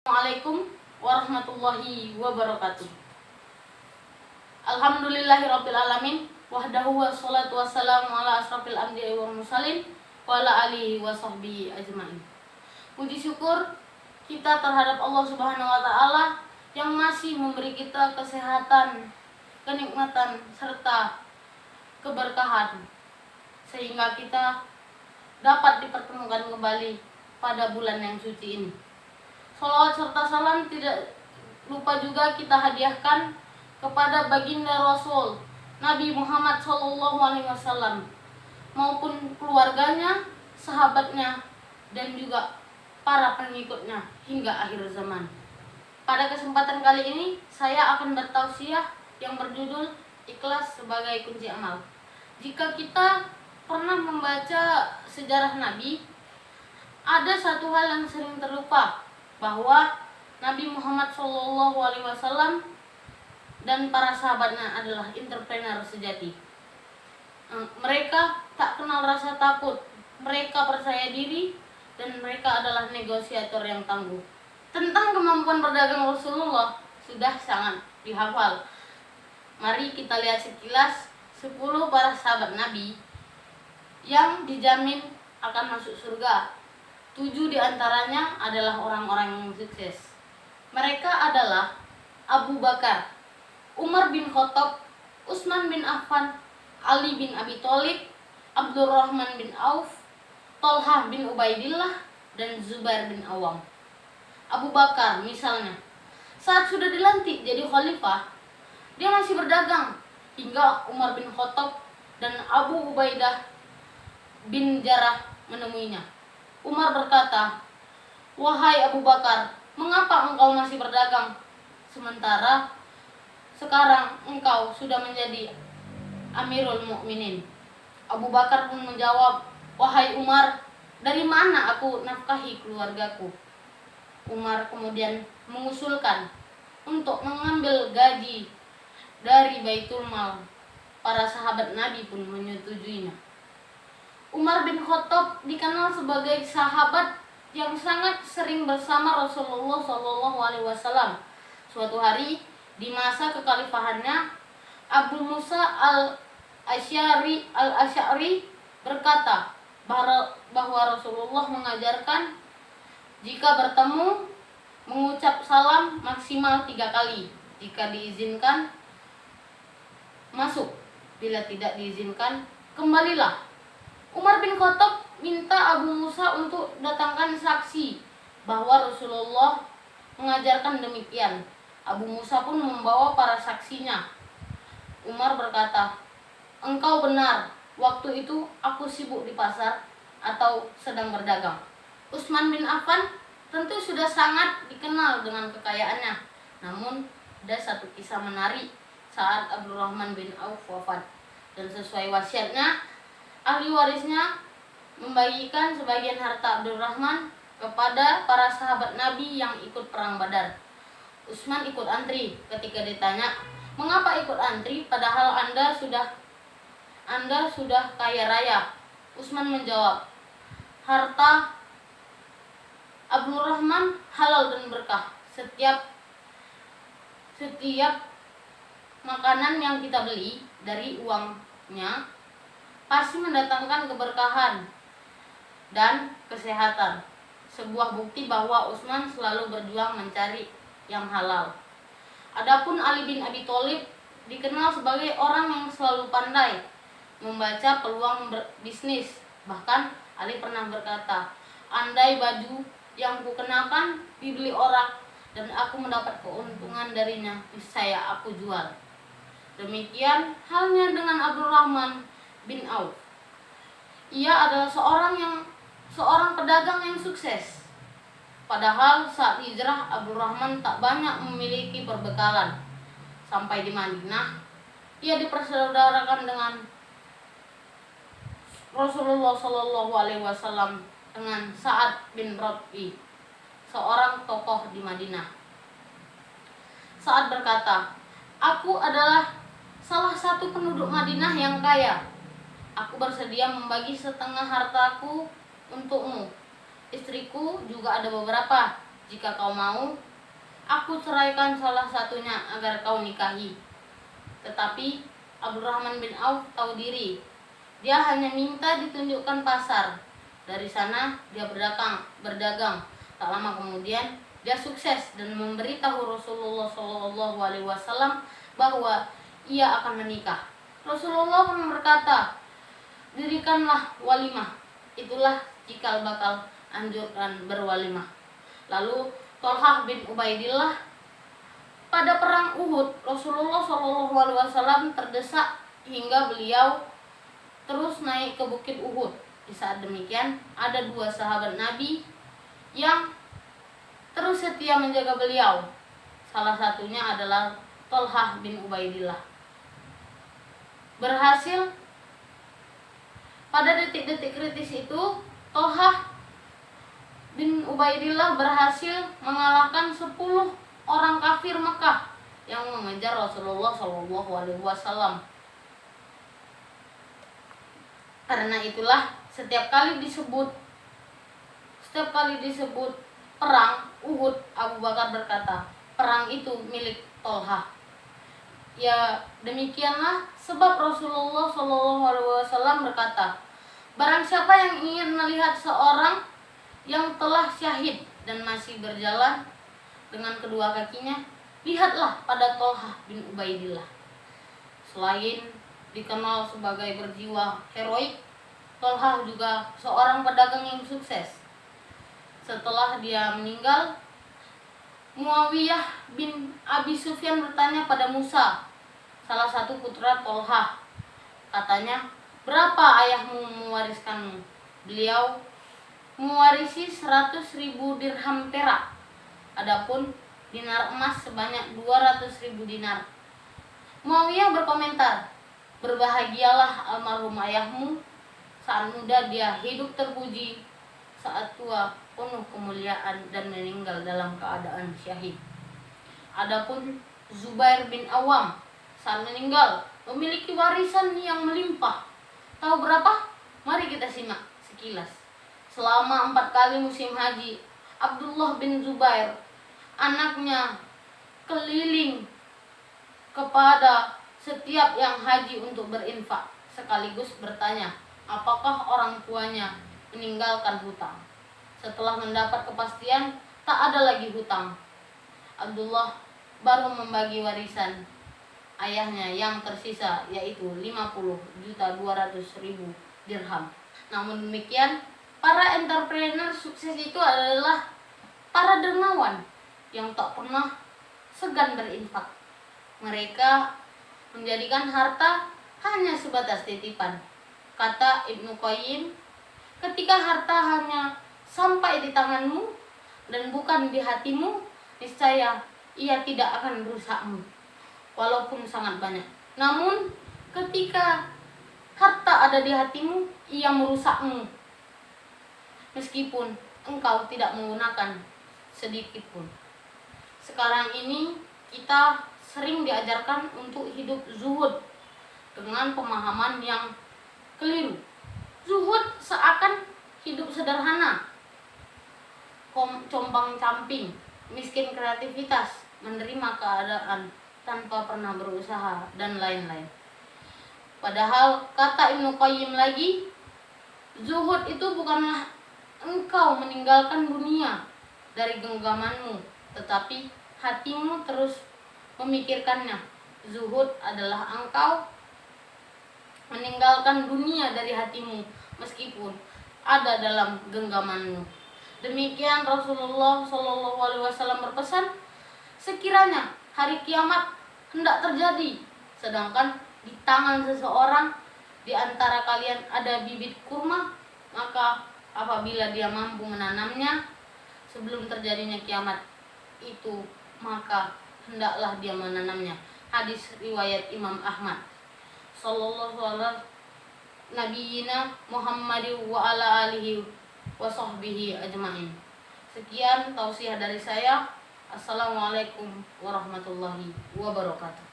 Assalamualaikum warahmatullahi wabarakatuh. Alhamdulillahirabbil alamin wahdahu wassalatu wassalamu ala asrofil anbiya'i wal mursalin wa ala alihi wa sahbihi ajmain. Puji syukur kita terhadap Allah Subhanahu wa taala yang masih memberi kita kesehatan, kenikmatan serta keberkahan sehingga kita dapat dipertemukan kembali pada bulan yang suci ini. Salawat serta salam tidak lupa juga kita hadiahkan kepada baginda Rasul Nabi Muhammad SAW maupun keluarganya, sahabatnya, dan juga para pengikutnya hingga akhir zaman. Pada kesempatan kali ini saya akan bertausiah yang berjudul Ikhlas sebagai kunci amal. Jika kita pernah membaca sejarah Nabi, ada satu hal yang sering terlupa, bahwa Nabi Muhammad SAW dan para sahabatnya adalah entrepreneur sejati. Mereka tak kenal rasa takut, mereka percaya diri, dan mereka adalah negosiator yang tangguh. Tentang kemampuan berdagang Rasulullah sudah sangat dihafal. Mari kita lihat sekilas 10 para sahabat Nabi yang dijamin akan masuk surga. 7 diantaranya adalah orang-orang yang sukses. Mereka adalah Abu Bakar, Umar bin Khattab, Utsman bin Affan, Ali bin Abi Thalib, Abdurrahman bin Auf, Thalhah bin Ubaidillah, dan Zubair bin Awam. Abu Bakar misalnya, saat sudah dilantik jadi khalifah, dia masih berdagang hingga Umar bin Khattab dan Abu Ubaidah bin Jarrah menemuinya. Umar berkata, "Wahai Abu Bakar, mengapa engkau masih berdagang? Sementara sekarang engkau sudah menjadi Amirul Mukminin." Abu Bakar pun menjawab, "Wahai Umar, dari mana aku nafkahi keluargaku?" Umar kemudian mengusulkan untuk mengambil gaji dari Baitul Mal. Para sahabat Nabi pun menyetujuinya. Umar bin Khattab dikenal sebagai sahabat yang sangat sering bersama Rasulullah SAW. Suatu hari di masa kekhalifahannya, Abu Musa al-Asy'ari berkata bahwa Rasulullah mengajarkan jika bertemu mengucap salam maksimal 3 kali. Jika diizinkan, masuk. Bila tidak diizinkan, kembalilah. Umar bin Khattab minta Abu Musa untuk datangkan saksi bahwa Rasulullah mengajarkan demikian. Abu Musa pun membawa para saksinya. Umar berkata, "Engkau benar, waktu itu aku sibuk di pasar atau sedang berdagang." Utsman bin Affan tentu sudah sangat dikenal dengan kekayaannya. Namun ada satu kisah menarik saat Abdurrahman bin Auf wafat, dan sesuai wasiatnya, ahli warisnya membagikan sebagian harta Abdurrahman kepada para sahabat Nabi yang ikut perang Badar. Utsman ikut antri. Ketika ditanya, "Mengapa ikut antri padahal Anda sudah kaya raya?" Utsman menjawab, "Harta Abdurrahman halal dan berkah. Setiap makanan yang kita beli dari uangnya pasti mendatangkan keberkahan dan kesehatan." Sebuah bukti bahwa Utsman selalu berjuang mencari yang halal. Adapun Ali bin Abi Thalib dikenal sebagai orang yang selalu pandai membaca peluang bisnis. Bahkan Ali pernah berkata, "Andai baju yang kukenakan dibeli orang dan aku mendapat keuntungan darinya, niscaya aku jual." Demikian halnya dengan Abdurrahman bin Auf. Ia adalah seorang pedagang yang sukses. Padahal saat hijrah Abdurrahman tak banyak memiliki perbekalan. Sampai di Madinah, ia dipersaudarakan dengan Rasulullah SAW dengan Sa'ad bin Rabi, seorang tokoh di Madinah. Sa'ad berkata, "Aku adalah salah satu penduduk Madinah yang kaya. Aku bersedia membagi setengah hartaku untukmu. Istriku juga ada beberapa. Jika kau mau, aku ceraikan salah satunya agar kau nikahi." Tetapi Abdurrahman bin Auf tahu diri. Dia hanya minta ditunjukkan pasar. Dari sana dia berdagang. Tak lama kemudian dia sukses dan memberitahu Rasulullah SAW bahwa ia akan menikah. Rasulullah pun berkata, "Dirikanlah walimah." Itulah cikal bakal anjurkan berwalimah. Lalu Thalhah bin Ubaidillah, pada perang Uhud, Rasulullah SAW terdesak hingga beliau terus naik ke bukit Uhud. Di saat demikian, ada 2 sahabat Nabi yang terus setia menjaga beliau. Salah satunya adalah Thalhah bin Ubaidillah. Berhasil pada detik-detik kritis itu, Thalhah bin Ubaidillah berhasil mengalahkan 10 orang kafir Mekah yang mengejar Rasulullah SAW. Karena itulah setiap kali disebut perang Uhud, Abu Bakar berkata, "Perang itu milik Thalhah." Ya, demikianlah sebab Rasulullah SAW berkata, "Barang siapa yang ingin melihat seorang yang telah syahid dan masih berjalan dengan kedua kakinya, lihatlah pada Thalhah bin Ubaidillah." Selain dikenal sebagai berjiwa heroik, Thalhah juga seorang pedagang yang sukses. Setelah dia meninggal, Muawiyah bin Abi Sufyan bertanya pada Musa, salah satu putra Thalhah. Katanya, "Berapa ayahmu mewariskanmu?" Beliau mewarisi 100.000 dirham perak. Adapun dinar emas sebanyak 200.000 dinar. Muawiyah berkomentar, "Berbahagialah almarhum ayahmu. Saat muda dia hidup terpuji, saat tua penuh kemuliaan dan meninggal dalam keadaan syahid." Adapun Zubair bin Awam saat meninggal memiliki warisan yang melimpah. Tahu berapa? Mari kita simak sekilas. Selama 4 kali musim haji, Abdullah bin Zubair, anaknya, keliling kepada setiap yang haji untuk berinfak, sekaligus bertanya apakah orang tuanya meninggalkan hutang. Setelah mendapat kepastian tak ada lagi hutang, Abdullah baru membagi warisan ayahnya yang tersisa, yaitu 50.200.000 dirham. Namun demikian, para entrepreneur sukses itu adalah para dermawan yang tak pernah segan berinfak. Mereka menjadikan harta hanya sebatas titipan. Kata Ibnu Qayyim, ketika harta hanya sampai di tanganmu dan bukan di hatimu, niscaya ia tidak akan merusakmu, walaupun sangat banyak. Namun ketika harta ada di hatimu, ia merusakmu, meskipun engkau tidak menggunakan sedikit pun. Sekarang ini kita sering diajarkan untuk hidup zuhud dengan pemahaman yang keliru. Zuhud seakan hidup sederhana, compang-camping, miskin kreativitas, menerima keadaan tanpa pernah berusaha, dan lain-lain. Padahal kata Ibnu Qayyim lagi, zuhud itu bukanlah engkau meninggalkan dunia dari genggamanmu, tetapi hatimu terus memikirkannya. Zuhud adalah engkau meninggalkan dunia dari hatimu meskipun ada dalam genggamanmu. Demikian Rasulullah SAW berpesan, sekiranya hari kiamat hendak terjadi, sedangkan di tangan seseorang di antara kalian ada bibit kurma, maka apabila dia mampu menanamnya sebelum terjadinya kiamat itu, maka hendaklah dia menanamnya. Hadis riwayat Imam Ahmad. Sallallahu alaihi nabiyina Muhammadin wa ala alihi wa sahbihi ajmain. Sekian tausiah dari saya. Assalamualaikum warahmatullahi wabarakatuh.